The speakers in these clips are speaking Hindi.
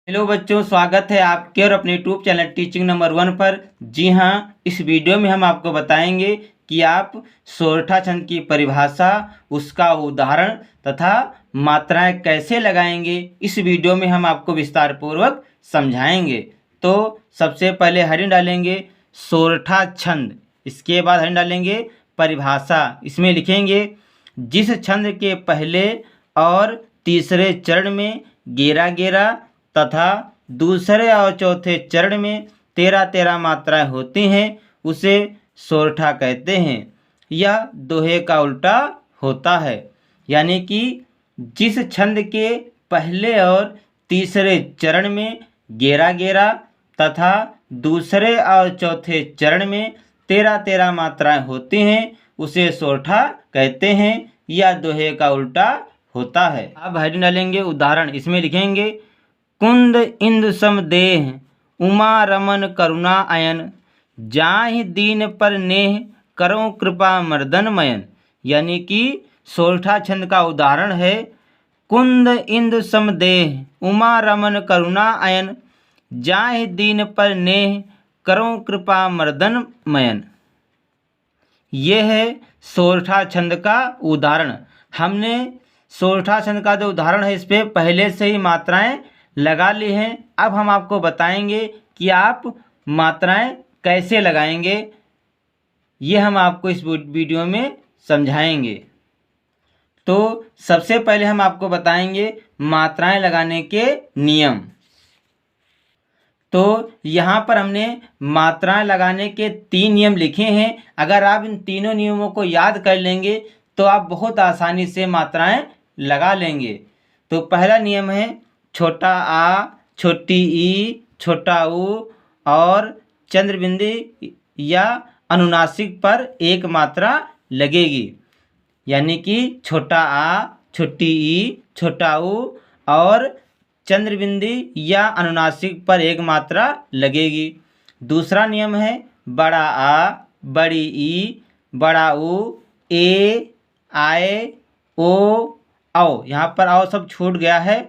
हेलो बच्चों, स्वागत है आपके और अपने यूट्यूब चैनल टीचिंग नंबर 1 पर। जी हाँ, इस वीडियो में हम आपको बताएंगे कि आप सोरठा छंद की परिभाषा, उसका उदाहरण तथा मात्राएं कैसे लगाएंगे। इस वीडियो में हम आपको विस्तार पूर्वक समझाएंगे। तो सबसे पहले हेडिंग डालेंगे सोरठा छंद, इसके बाद हेडिंग डालेंगे परिभाषा। इसमें लिखेंगे जिस छंद के पहले और तीसरे चरण में गेरा गेरा तथा दूसरे और चौथे चरण में 13-13 मात्राएं होती हैं उसे सोरठा कहते हैं। यह दोहे का उल्टा होता है, यानी कि जिस छंद के पहले और तीसरे चरण में गेरा गेरा तथा दूसरे और चौथे चरण में 13-13 मात्राएं होती हैं उसे सोरठा कहते हैं। यह दोहे का उल्टा होता है। अब हेडिंग डालेंगे उदाहरण। इसमें लिखेंगे कुंद इंद सम देह उमा रमन करुणा अयन जाहि दीन पर नेह करो कृपा मर्दन मयन। यानी कि सोरठा छंद का उदाहरण है कुंद इंद सम देह उमा रमन करुणा अयन जाहि दीन पर नेह करो कृपा मर्दन मयन। ये है सोरठा छंद का उदाहरण। हमने सोरठा छंद का जो उदाहरण है इस पर पहले से ही मात्राएं लगा ली हैं। अब हम आपको बताएंगे कि आप मात्राएं कैसे लगाएंगे, ये हम आपको इस वीडियो में समझाएंगे। तो सबसे पहले हम आपको बताएंगे मात्राएं लगाने के नियम। तो यहाँ पर हमने मात्राएं लगाने के 3 नियम लिखे हैं। अगर आप इन तीनों नियमों को याद कर लेंगे तो आप बहुत आसानी से मात्राएं लगा लेंगे। तो पहला नियम है छोटा आ, छोटी ई, छोटा ऊ और चंद्रबिंदी या अनुनासिक पर एक मात्रा लगेगी। यानी कि छोटा आ, छोटी ई, छोटा ऊ और चंद्रबिंदी या अनुनासिक पर एक मात्रा लगेगी। दूसरा नियम है बड़ा आ, बड़ी ई, बड़ा ऊ, ए, आए, ओ, औ। यहाँ पर औ शब्द छूट गया है,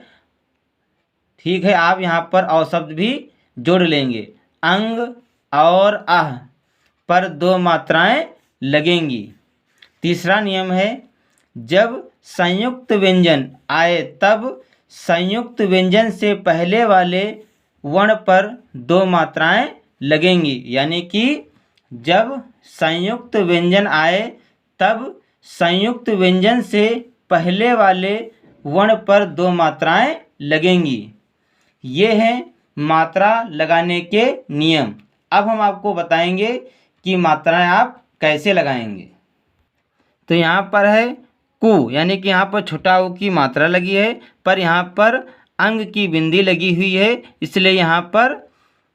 ठीक है। आप यहाँ पर औ शब्द भी जोड़ लेंगे। अंग और आह पर 2 मात्राएं लगेंगी। तीसरा नियम है जब संयुक्त व्यंजन आए तब संयुक्त व्यंजन से पहले वाले वर्ण पर 2 मात्राएं लगेंगी। यानी कि जब संयुक्त व्यंजन आए तब संयुक्त व्यंजन से पहले वाले वर्ण पर 2 मात्राएं लगेंगी। ये हैं मात्रा लगाने के नियम। अब हम आपको बताएंगे कि मात्राएं आप कैसे लगाएंगे। तो यहाँ पर है कु, यानी कि यहाँ पर छोटा ऊ की मात्रा लगी है, पर यहाँ पर अंग की बिंदी लगी हुई है, इसलिए यहाँ पर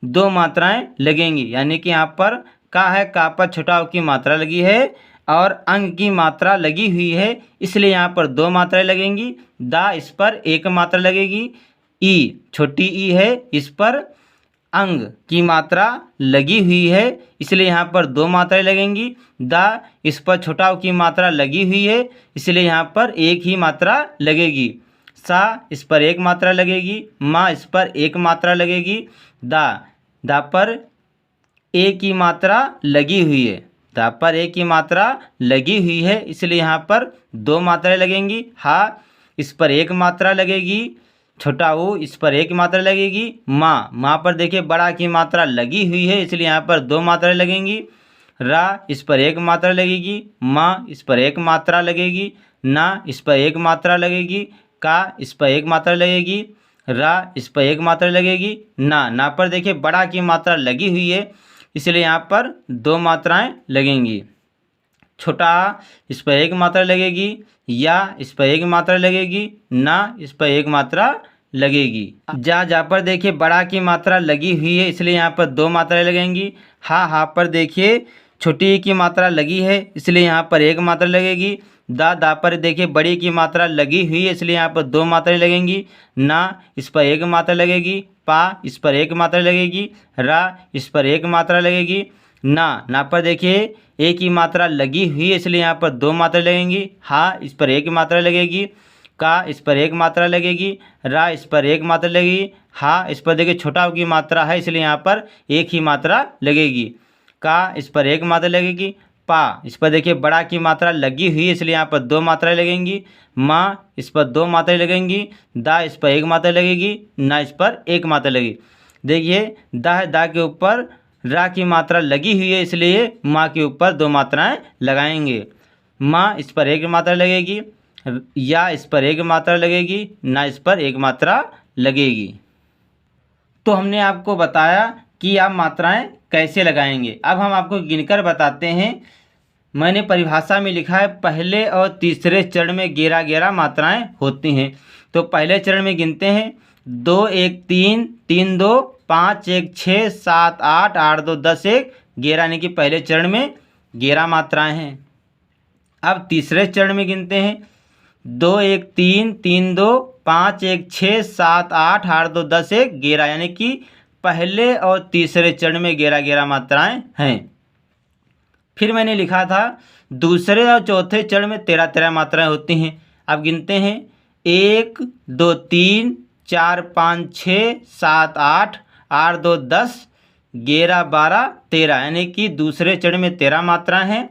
2 मात्राएं लगेंगी। यानी कि यहाँ पर का है, का पर छोटा ऊ की मात्रा लगी है और अंग की मात्रा लगी हुई है, इसलिए यहाँ पर 2 मात्राएं लगेंगी। दा, इस पर 1 मात्रा लगेगी। ई, छोटी ई है, इस पर अंग की मात्रा लगी हुई है, इसलिए यहाँ पर 2 मात्राएं लगेंगी। दा, इस पर छोटा ऊ की मात्रा लगी हुई है, इसलिए यहाँ पर 1 ही मात्रा लगेगी। सा, इस पर 1 मात्रा लगेगी। मा, इस पर 1 मात्रा लगेगी। दा, दा पर 1 की मात्रा लगी हुई है। दा पर 1 की मात्रा लगी हुई है, इसलिए यहाँ पर 2 मात्राएं लगेंगी। हा, इस पर 1 मात्रा लगेगी। छोटा ऊ, इस पर 1 मात्रा लगेगी। माँ, माँ पर देखिए बड़ा की मात्रा लगी हुई है, इसलिए यहाँ पर 2 मात्राएं लगेंगी। रा, इस पर 1 मात्रा लगेगी। माँ, इस पर 1 मात्रा लगेगी। ना, इस पर 1 मात्रा लगेगी। का, इस पर 1 मात्रा लगेगी। रा, इस पर 1 मात्रा लगेगी। ना पर देखिए बड़ा की मात्रा लगी हुई है, इसलिए यहाँ पर 2 मात्राएं लगेंगी। छोटा आ, इस पर 1 मात्रा लगेगी। या, इस पर 1 मात्रा लगेगी। ना, इस पर 1 मात्रा लगेगी। जा पर देखिए बड़ा की मात्रा लगी हुई है, इसलिए यहाँ पर 2 मात्राएं लगेंगी। हा पर देखिए छोटी की मात्रा लगी है, इसलिए यहाँ पर 1 मात्रा लगेगी। दा पर देखिए बड़ी की मात्रा लगी हुई है, इसलिए यहाँ पर 2 मात्राएं लगेंगी। ना, इस पर 1 मात्रा लगेगी। पा, इस पर 1 मात्रा लगेगी। रा, इस पर 1 मात्रा लगेगी। ना पर देखिए 1 की मात्रा लगी हुई है, इसलिए यहाँ पर 2 मात्रा लगेंगी। हा, इस पर 1 मात्रा लगेगी। का इस पर एक मात्रा लगेगी, रा इस पर एक मात्रा लगेगी, हा इस पर देखिए छोटा की मात्रा है इसलिए यहाँ पर एक ही मात्रा लगेगी, का इस पर एक मात्रा लगेगी, पा इस पर देखिए बड़ा की मात्रा लगी हुई है इसलिए यहाँ पर दो मात्राएं लगेंगी, माँ इस पर दो मात्राएं लगेंगी, दा इस पर एक मात्रा लगेगी, ना इस पर एक मात्रा लगेगी। देखिए दा है, दा के ऊपर रा की मात्रा लगी हुई है इसलिए माँ के ऊपर दो मात्राएं लगाएंगे, माँ इस पर एक मात्रा लगेगी, या इस पर एक मात्रा लगेगी, ना इस पर एक मात्रा लगेगी। तो हमने आपको बताया कि आप मात्राएं कैसे लगाएंगे। अब हम आपको गिनकर बताते हैं। मैंने परिभाषा में लिखा है पहले और तीसरे चरण में 11 मात्राएं होती हैं। तो पहले चरण में गिनते हैं 2 1 3 3 2 5 1 6 7 8 8 2 10 1 11 यानी कि पहले चरण में 11 मात्राएं हैं। अब तीसरे चरण में गिनते हैं 2 1 3 3 2 5 1 6 7 8 8 2 10 1 11 यानी कि पहले और तीसरे चरण में 11 मात्राएं हैं। फिर मैंने लिखा था दूसरे और चौथे चरण में 13 मात्राएं होती हैं। अब गिनते हैं 1 2 3 4 5 6 7 8 8 2 10 11 12 13 यानी कि दूसरे चरण में 13 मात्राएं हैं।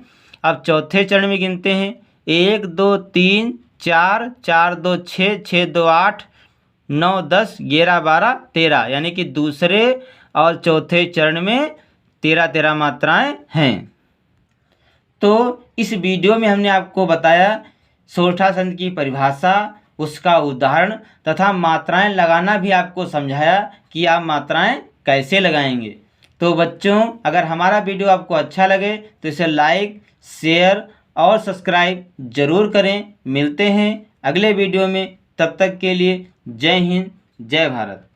अब चौथे चरण में गिनते हैं 1 2 3 4 4 2 6 6 2 8 9 10 11 12 13 यानी कि दूसरे और चौथे चरण में 13 मात्राएं हैं। तो इस वीडियो में हमने आपको बताया सोरठा छंद की परिभाषा, उसका उदाहरण तथा मात्राएं लगाना भी आपको समझाया कि आप मात्राएं कैसे लगाएंगे। तो बच्चों, अगर हमारा वीडियो आपको अच्छा लगे तो इसे लाइक, शेयर और सब्सक्राइब जरूर करें। मिलते हैं अगले वीडियो में, तब तक के लिए जय हिंद, जय भारत।